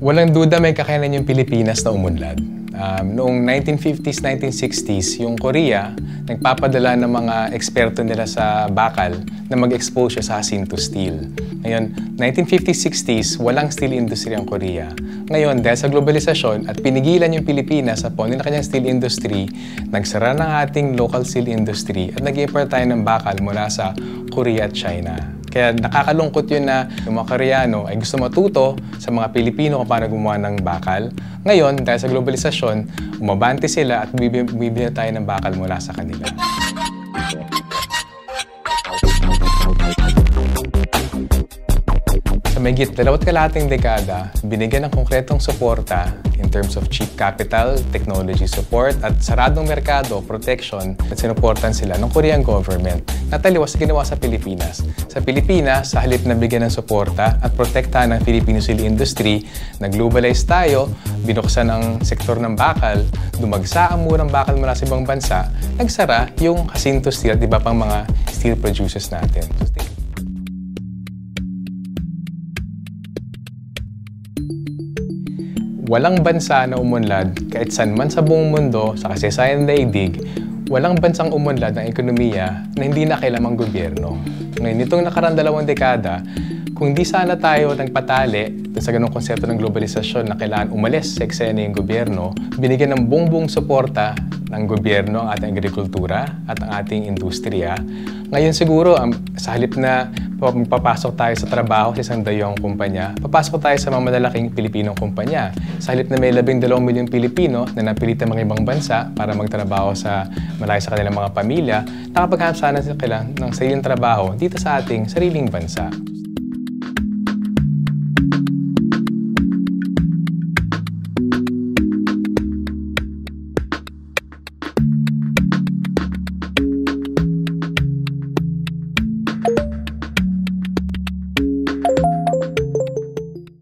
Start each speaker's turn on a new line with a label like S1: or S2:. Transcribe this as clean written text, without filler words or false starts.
S1: Walang duda may kakayanan yung Pilipinas na umunlad. Noong 1950s, 1960s, yung Korea, nagpapadala ng mga eksperto nila sa bakal na mag-expose siya sa Jacinto Steel. Ngayon, 1950s, 60s, walang steel industry ang Korea. Ngayon, dahil sa globalisasyon at pinigilan yung Pilipinas sa pondo ng kanyang steel industry, nagsara ng ating local steel industry at nag-import tayo ng bakal mula sa Korea at China. Kaya nakakalungkot yun na yung mga Koreano ay gusto matuto sa mga Pilipino kung paano gumawa ng bakal. Ngayon, dahil sa globalisasyon, umabante sila at bibili tayo ng bakal mula sa kanila. Sa mahigit 2.5 dekada, binigyan ng konkretong suporta in terms of cheap capital, technology support, at saradong merkado, protection, at sinuportan sila ng Korean government na taliwas ginawa sa Pilipinas. Sa Pilipinas, sa halip na bigyan ng suporta at protektahan ng Filipino steel industry, nag-globalize tayo, binuksan ang sektor ng bakal, dumagsa ang murang bakal mula sa ibang bansa, nagsara yung Jacinto Steel at iba pang mga steel producers natin. Walang bansa na umunlad kahit saan man sa buong mundo, sa kasaysayan ng daigdig, walang bansang umunlad ng ekonomiya na hindi nakialam ang gobyerno. Ngayon, nitong nakarang 2 dekada, kung di sana tayo nagpatali sa ganong konsepto ng globalisasyon na kailangan umalis sa eksena yung gobyerno, binigyan ng buong suporta ng gobyerno ang ating agrikultura at ang ating industriya. Ngayon siguro, sa halip na papasok tayo sa trabaho sa isang dayong kumpanya, papasok tayo sa mga malalaking Pilipinong kumpanya. Sa halip na may 12 milyong Pilipino na napilitan mga ibang bansa para magtrabaho sa malayo sa kanilang mga pamilya, nakapaghanap sana sila ng sariling trabaho dito sa ating sariling bansa.